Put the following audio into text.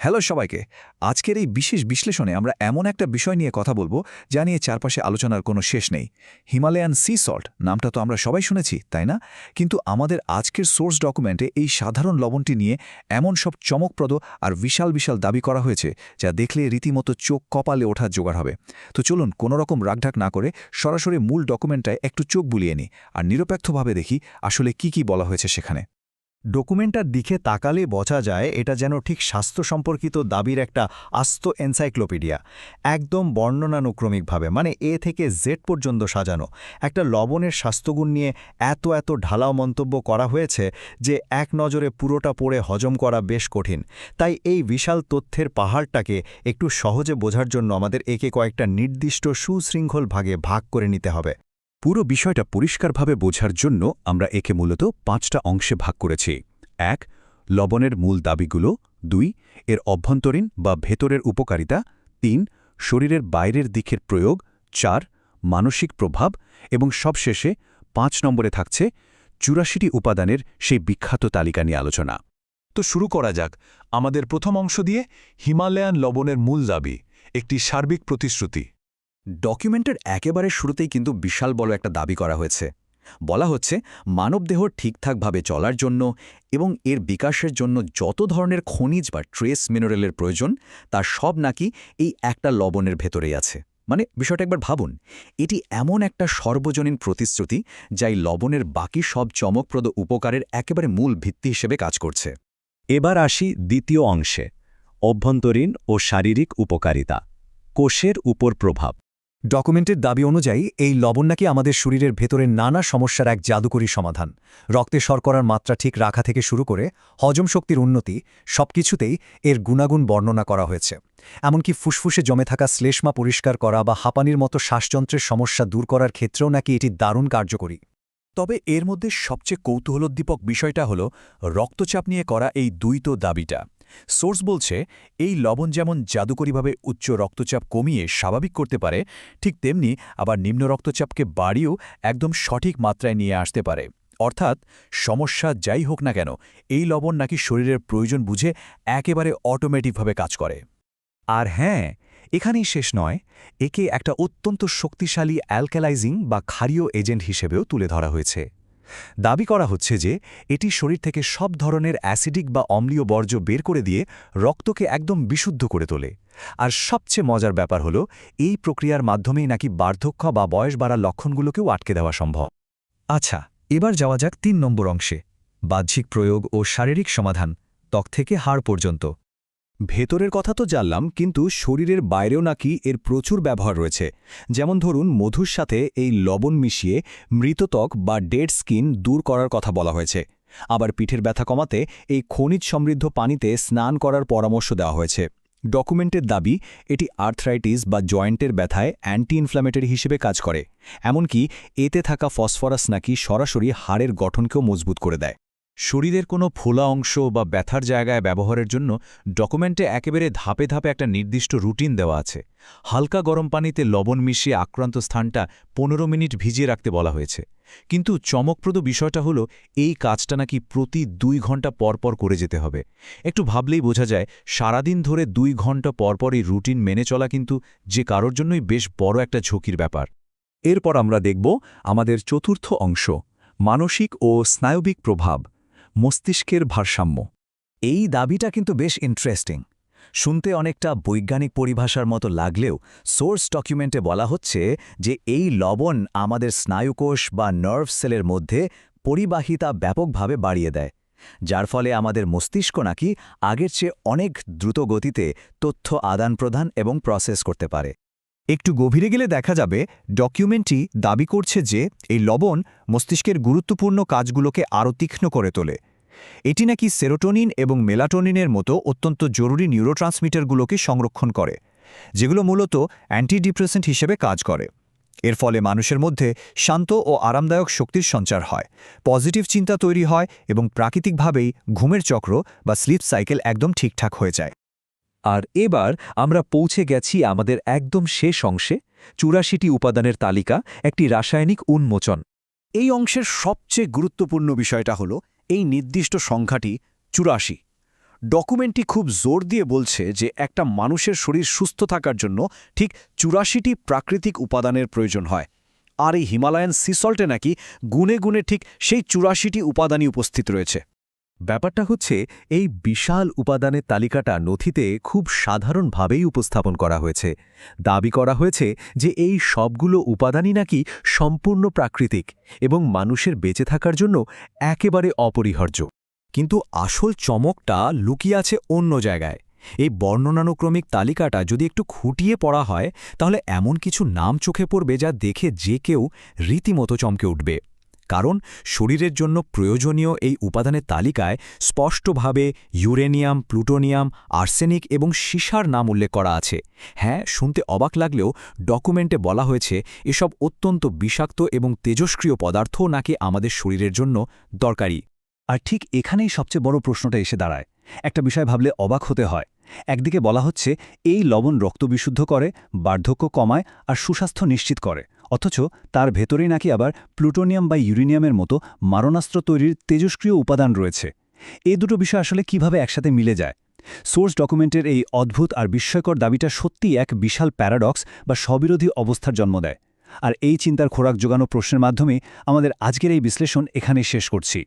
Hello সবাইকে। আজকের এই বিশেষ বিশ্লেষণে আমরা এমন একটা বিষয় নিয়ে কথা বলবো যা নিয়ে চারপাশে আলোচনার কোনো শেষ নেই। হিমালয়ান সি সল্ট নামটা তো আমরা সবাই শুনেছি, তাই না? কিন্তু আমাদের আজকের সোর্স ডকুমেন্টে এই সাধারণ লবণটি নিয়ে এমন সব চমকপ্রদ আর বিশাল বিশাল দাবি করা হয়েছে যা দেখলে রীতিমতো চোখ কপালে ওঠার জোগাড় হবে। তো চলুন কোনো রকম রাগঢাক না করে সরাসরি মূল ডকুমেন্টটায় একটু চোখ বুলিয়ে নিই আর নিরপেক্ষভাবে দেখি আসলে কি বলা হয়েছে সেখানে। ডকুমেন্টটার দিকে তাকালে বোঝা যায় এটা যেন ঠিক স্বাস্থ্য সম্পর্কিত দাবির একটা আস্ত এনসাইক্লোপিডিয়া, একদম বর্ণনানুক্রমিকভাবে, মানে এ থেকে জেড পর্যন্ত সাজানো। একটা লবণের স্বাস্থ্যগুণ নিয়ে এত ঢালাও মন্তব্য করা হয়েছে যে এক নজরে পুরোটা পড়ে হজম করা বেশ কঠিন। তাই এই বিশাল তথ্যের পাহাড়টাকে একটু সহজে বোঝার জন্য আমাদের একে কয়েকটা নির্দিষ্ট সুশৃঙ্খল ভাগে ভাগ করে নিতে হবে। পুরো বিষয়টা পরিষ্কারভাবে বোঝার জন্য আমরা একে মূলত 5টা অংশে ভাগ করেছি। 1. লবণের মূল দাবিগুলো। 2. এর অভ্যন্তরীণ বা ভেতরের উপকারিতা। 3. শরীরের বাইরের দিকের প্রয়োগ। 4. মানসিক প্রভাব। এবং সবশেষে 5 নম্বরে থাকছে 84টি উপাদানের সেই বিখ্যাত তালিকা নিয়ে আলোচনা। তো শুরু করা যাক আমাদের প্রথম অংশ দিয়ে, হিমালয়ান লবণের মূল দাবি, একটি সার্বিক প্রতিশ্রুতি। ডকুমেন্টের একেবারে শুরুতেই কিন্তু বিশাল বড় একটা দাবি করা হয়েছে। বলা হচ্ছে মানবদেহ ঠিকঠাকভাবে চলার জন্য এবং এর বিকাশের জন্য যত ধরনের খনিজ বা ট্রেস মিনারেলের প্রয়োজন তার সব নাকি এই একটা লবণের ভেতরেই আছে। মানে বিষয়টা একবার ভাবুন, এটি এমন একটা সর্বজনীন প্রতিশ্রুতি যাই লবণের বাকি সব চমকপ্রদ উপকারের একেবারে মূল ভিত্তি হিসেবে কাজ করছে। এবার আসি দ্বিতীয় অংশে, অভ্যন্তরীণ ও শারীরিক উপকারিতা, কোষের উপর প্রভাব। ডকুমেন্টের দাবি অনুযায়ী এই লবণ নাকি আমাদের শরীরের ভেতরের নানা সমস্যার এক জাদুকরী সমাধান। রক্তে শর্করার মাত্রা ঠিক রাখা থেকে শুরু করে হজম শক্তির উন্নতি, সবকিছুতেই এর গুণাগুণ বর্ণনা করা হয়েছে। এমনকি ফুসফুসে জমে থাকা শ্লেষ্মা পরিষ্কার করা বা হাঁপানির মতো শ্বাসযন্ত্রের সমস্যা দূর করার ক্ষেত্রেও নাকি এটি দারুণ কার্যকরী। তবে এর মধ্যে সবচেয়ে কৌতূহলোদ্দীপক বিষয়টা হল রক্তচাপ নিয়ে করা এই দ্বৈত দাবিটা। সোর্স বলছে এই লবণ যেমন জাদুকরীভাবে উচ্চ রক্তচাপ কমিয়ে স্বাভাবিক করতে পারে, ঠিক তেমনি আবার নিম্ন রক্তচাপকে বাড়িয়েও একদম সঠিক মাত্রায় নিয়ে আসতে পারে। অর্থাৎ সমস্যা যাই হোক না কেন, এই লবণ নাকি শরীরের প্রয়োজন বুঝে একেবারে অটোমেটিকভাবে কাজ করে। আর হ্যাঁ, এখানেই শেষ নয়, একে একটা অত্যন্ত শক্তিশালী অ্যালকালাইজিং বা ক্ষারীয় এজেন্ট হিসেবেও তুলে ধরা হয়েছে। দাবি করা হচ্ছে যে এটি শরীর থেকে সব ধরনের অ্যাসিডিক বা অম্লীয় বর্জ্য বের করে দিয়ে রক্তকে একদম বিশুদ্ধ করে তোলে। আর সবচেয়ে মজার ব্যাপার হলো এই প্রক্রিয়ার মাধ্যমেই নাকি বার্ধক্য বা বয়স বাড়ার লক্ষণগুলোকেও আটকে দেওয়া সম্ভব। আচ্ছা, এবার যাওয়া যাক 3 নম্বর অংশে, বাহ্যিক প্রয়োগ ও শারীরিক সমাধান, ত্বক থেকে হাড় পর্যন্ত। ভেতরের কথা তো জানলাম, কিন্তু শরীরের বাইরেও নাকি এর প্রচুর ব্যবহার রয়েছে। যেমন ধরুন, মধুর সাথে এই লবণ মিশিয়ে মৃত ত্বক বা ডেড স্কিন দূর করার কথা বলা হয়েছে। আবার পিঠের ব্যথা কমাতে এই খনিজ সমৃদ্ধ পানিতে স্নান করার পরামর্শ দেওয়া হয়েছে। ডকুমেন্টের দাবি এটি আর্থ্রাইটিস বা জয়েন্টের ব্যথায় অ্যান্টি ইনফ্ল্যামেটরি হিসেবে কাজ করে। এমনকি এতে থাকা ফসফরাস নাকি সরাসরি হাড়ের গঠনকেও মজবুত করে দেয়। শরীরের কোনো ফোলা অংশ বা ব্যথার জায়গায় ব্যবহারের জন্য ডকুমেন্টে একেবারে ধাপে ধাপে একটা নির্দিষ্ট রুটিন দেওয়া আছে। হালকা গরম পানিতে লবণ মিশিয়ে আক্রান্ত স্থানটা 15 মিনিট ভিজিয়ে রাখতে বলা হয়েছে। কিন্তু চমকপ্রদ বিষয়টা হলো এই কাজটা নাকি প্রতি 2 ঘন্টা পরপর করে যেতে হবে। একটু ভাবলেই বোঝা যায় সারাদিন ধরে 2 ঘন্টা পরপর এই রুটিন মেনে চলা কিন্তু যে কারোর জন্যই বেশ বড় একটা ঝুঁকির ব্যাপার। এরপর আমরা দেখব আমাদের চতুর্থ অংশ, মানসিক ও স্নায়বিক প্রভাব, মস্তিষ্কের ভারসাম্য। এই দাবিটা কিন্তু বেশ ইন্টারেস্টিং। শুনতে অনেকটা বৈজ্ঞানিক পরিভাষার মতো লাগলেও সোর্স ডকুমেন্টে বলা হচ্ছে যে এই লবণ আমাদের স্নায়ুকোষ বা নার্ভ সেলের মধ্যে পরিবাহিতা ব্যাপকভাবে বাড়িয়ে দেয়, যার ফলে আমাদের মস্তিষ্ক নাকি আগের চেয়ে অনেক দ্রুত গতিতে তথ্য আদান প্রদান এবং প্রসেস করতে পারে। একটু গভীরে গেলে দেখা যাবে ডকুমেন্টটি দাবি করছে যে এই লবণ মস্তিষ্কের গুরুত্বপূর্ণ কাজগুলোকে আরও তীক্ষ্ণ করে তোলে। এটি নাকি সেরোটোনিন এবং মেলাটোনিনের মতো অত্যন্ত জরুরি নিউরোট্রান্সমিটারগুলোকে সংরক্ষণ করে, যেগুলো মূলত অ্যান্টিডিপ্রেসেন্ট হিসেবে কাজ করে। এর ফলে মানুষের মধ্যে শান্ত ও আরামদায়ক শক্তির সঞ্চার হয়, পজিটিভ চিন্তা তৈরি হয় এবং প্রাকৃতিকভাবেই ঘুমের চক্র বা স্লিপ সাইকেল একদম ঠিকঠাক হয়ে যায়। আর এবার আমরা পৌঁছে গেছি আমাদের একদম শেষ অংশে, 84টি উপাদানের তালিকা, একটি রাসায়নিক উন্মোচন। এই অংশের সবচেয়ে গুরুত্বপূর্ণ বিষয়টা হলো এই নির্দিষ্ট সংখ্যাটি 84। ডকুমেন্টটি খুব জোর দিয়ে বলছে যে একটা মানুষের শরীর সুস্থ থাকার জন্য ঠিক ৮৪টি প্রাকৃতিক উপাদানের প্রয়োজন হয়, আর এই হিমালয়ান সি সল্টে নাকি গুণে গুণে ঠিক সেই ৮৪টি উপাদানই উপস্থিত রয়েছে। ব্যাপারটা হচ্ছে এই বিশাল উপাদানের তালিকাটা নথিতে খুব সাধারণভাবেই উপস্থাপন করা হয়েছে। দাবি করা হয়েছে যে এই সবগুলো উপাদানই নাকি সম্পূর্ণ প্রাকৃতিক এবং মানুষের বেঁচে থাকার জন্য একেবারে অপরিহার্য। কিন্তু আসল চমকটা লুকিয়ে আছে অন্য জায়গায়। এই বর্ণনানুক্রমিক তালিকাটা যদি একটু খুঁটিয়ে পড়া হয় তাহলে এমন কিছু নাম চোখে পড়বে যা দেখে যে কেউ রীতিমতো চমকে উঠবে। কারণ শরীরের জন্য প্রয়োজনীয় এই উপাদানের তালিকায় স্পষ্টভাবে ইউরেনিয়াম, প্লুটোনিয়াম, আর্সেনিক এবং সীসার নাম উল্লেখ করা আছে। হ্যাঁ, শুনতে অবাক লাগলেও ডকুমেন্টে বলা হয়েছে এসব অত্যন্ত বিষাক্ত এবং তেজস্ক্রিয় পদার্থও নাকি আমাদের শরীরের জন্য দরকারি। আর ঠিক এখানেই সবচেয়ে বড় প্রশ্নটা এসে দাঁড়ায়। একটা বিষয় ভাবলে অবাক হতে হয়। একদিকে বলা হচ্ছে এই লবণ রক্ত বিশুদ্ধ করে, বার্ধক্য কমায় আর সুস্বাস্থ্য নিশ্চিত করে, অথচ তার ভেতরেই নাকি আবার প্লুটোনিয়াম বা ইউরেনিয়ামের মতো মারণাস্ত্র তৈরির তেজস্ক্রিয় উপাদান রয়েছে। এই দুটো বিষয় আসলে কিভাবে একসাথে মিলে যায়? সোর্স ডকুমেন্টের এই অদ্ভুত আর বিস্ময়কর দাবিটা সত্যিই এক বিশাল প্যারাডক্স বা স্ববিরোধী অবস্থার জন্ম দেয়। আর এই চিন্তার খোরাক জোগানো প্রশ্নের মাধ্যমে আমাদের আজকের এই বিশ্লেষণ এখানেই শেষ করছি।